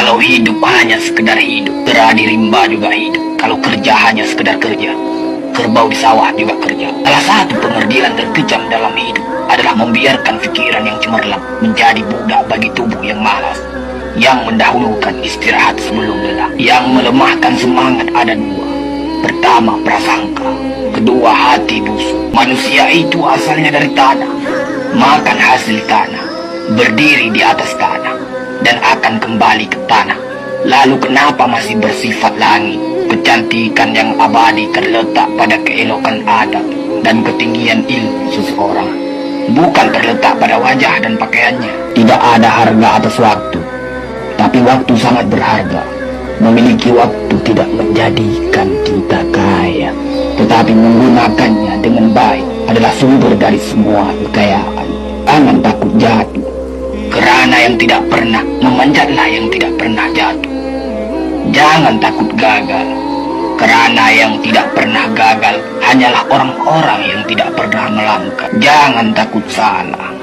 Kalau hidup hanya sekedar hidup, kera di rimba juga hidup. Kalau kerja hanya sekedar kerja, kerbau di sawah juga kerja. Salah satu pengerdilan terkejam dalam hidup adalah membiarkan pikiran yang cemerlang menjadi budak bagi tubuh yang malas, yang mendahulukan istirahat sebelum lelah. Yang melemahkan semangat ada dua. Pertama, prasangka. Kedua, hati busuk. Manusia itu asalnya dari tanah, makan hasil tanah, berdiri di atas tanah, dan akan kembali ke tanah. Lalu kenapa masih bersifat langit? Kecantikan yang abadi terletak pada keelokan adab dan ketinggian ilmu seseorang, bukan terletak pada wajah dan pakaiannya. Tidak ada harga atas waktu, tapi waktu sangat berharga. Memiliki waktu tidak menjadikan kita kaya, tetapi menggunakannya dengan baik adalah sumber dari semua kekayaan. Jangan takut jatuh, karena yang tidak pernah memanjatlah yang tidak pernah jatuh. Jangan takut gagal, karena yang tidak pernah gagal hanyalah orang-orang yang tidak pernah melangkah. Jangan takut salah,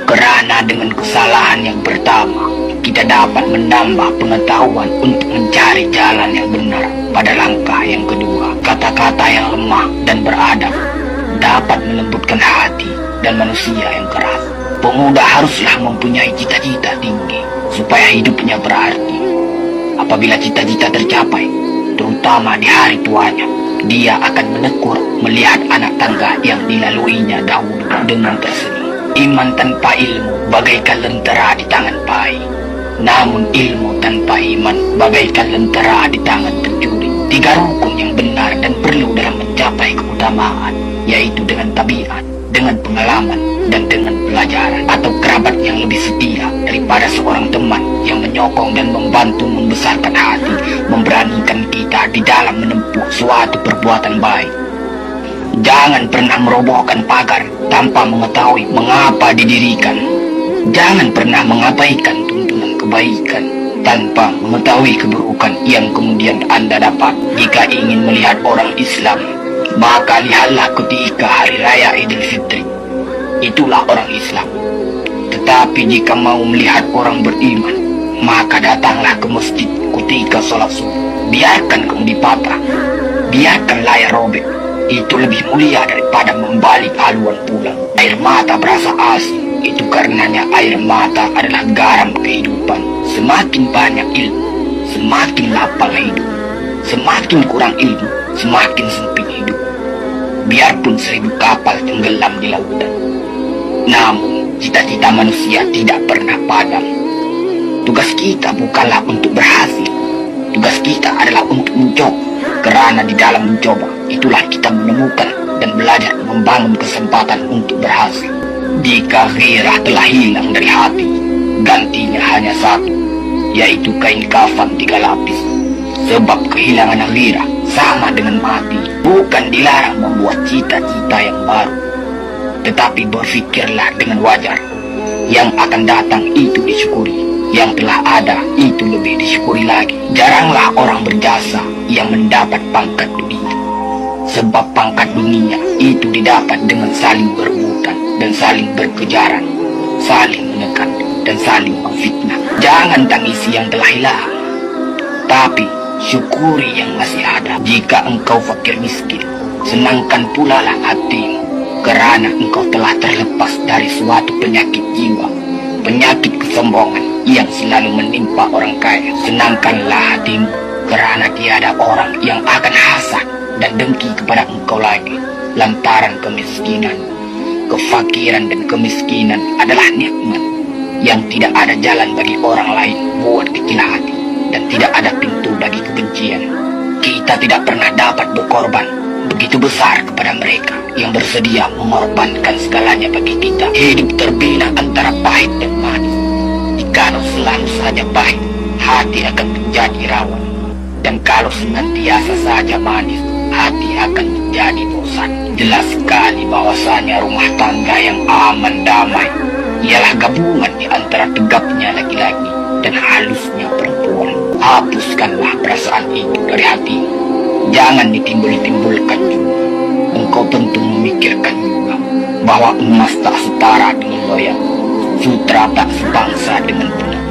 karena dengan kesalahan yang pertama kita dapat menambah pengetahuan untuk mencari jalan yang benar pada langkah yang kedua. Kata-kata yang lemah dan beradab dapat melembutkan hati dan manusia yang keras. Pemuda haruslah mempunyai cita-cita tinggi supaya hidupnya berarti. Apabila cita-cita tercapai, terutama di hari tuanya, dia akan menekur melihat anak tangga yang dilaluinya dahulu dengan tersenyum. Iman tanpa ilmu bagaikan lentera di tangan pai, namun ilmu tanpa iman bagaikan lentera di tangan pencuri. Tiga rukun yang benar dan perlu dalam mencapai keutamaan, yaitu dengan tabiat, dengan pengalaman, dan dengan pelajaran. Atau kerabat yang lebih setia daripada seorang teman yang menyokong dan membantu membesarkan hati, memberanikan kita di dalam menempuh suatu perbuatan baik. Jangan pernah merobohkan pagar tanpa mengetahui mengapa didirikan. Jangan pernah mengabaikan tuntunan kebaikan tanpa mengetahui keburukan yang kemudian Anda dapat. Jika ingin melihat orang Islam, maka lihatlah ketika hari raya Idul Fitri. Itulah orang Islam. Tetapi jika mau melihat orang beriman, maka datanglah ke masjid ketika sholat subuh. Biarkan kemudi patah, biarkan layar robek. Itu lebih mulia daripada membalik haluan pulang. Air mata berasa asin, itu karenanya air mata adalah garam kehidupan. Semakin banyak ilmu, semakin lapang hidup. Semakin kurang ilmu, semakin sempit hidup. Biarpun 1000 kapal tenggelam di lautan, namun cita-cita manusia tidak pernah padam. Tugas kita bukanlah untuk berhasil, tugas kita adalah untuk mencoba. Karena di dalam mencoba, itulah kita menemukan dan belajar membangun kesempatan untuk berhasil. Jika gairah telah hilang dari hati, gantinya hanya satu, yaitu kain kafan 3 lapis. Sebab kehilangan gairah sama dengan mati. Bukan dilarang membuat cita-cita yang baru, tetapi berfikirlah dengan wajar. Yang akan datang itu disyukuri, yang telah ada itu lebih disyukuri lagi. Jaranglah orang berjasa yang mendapat pangkat dunia, sebab pangkat dunia itu didapat dengan saling berebutan dan saling berkejaran, saling menekan dan saling memfitnah. Jangan tangisi yang telah hilang, tapi syukuri yang masih ada. Jika engkau fakir miskin, senangkan pula lah hatimu, karena engkau telah terlepas dari suatu penyakit jiwa, penyakit kesombongan yang selalu menimpa orang kaya. Senangkanlah hatimu, karena tiada orang yang akan hasad dan dengki kepada engkau lagi, lantaran kemiskinan, kefakiran dan kemiskinan adalah nikmat yang tidak ada jalan bagi orang lain buat kecil hati, dan tidak ada pintu bagi kebencian. Kita tidak pernah dapat berkorban begitu besar kepada mereka yang bersedia mengorbankan segalanya bagi kita. Hidup terbina antara pahit dan manis. Jikalau selalu saja pahit, hati akan menjadi rawan. Dan kalau senantiasa saja manis, hati akan menjadi bosan. Jelas sekali bahwasanya rumah tangga yang aman damai ialah gabungan di antara tegapnya laki-laki dan halusnya perempuan. Hapuskanlah perasaan itu dari hatimu. Jangan ditimbul-timbulkan juga. Engkau tentu memikirkan juga bahwa emas tak setara dengan loyang, sutra tak sebangsa dengan benang.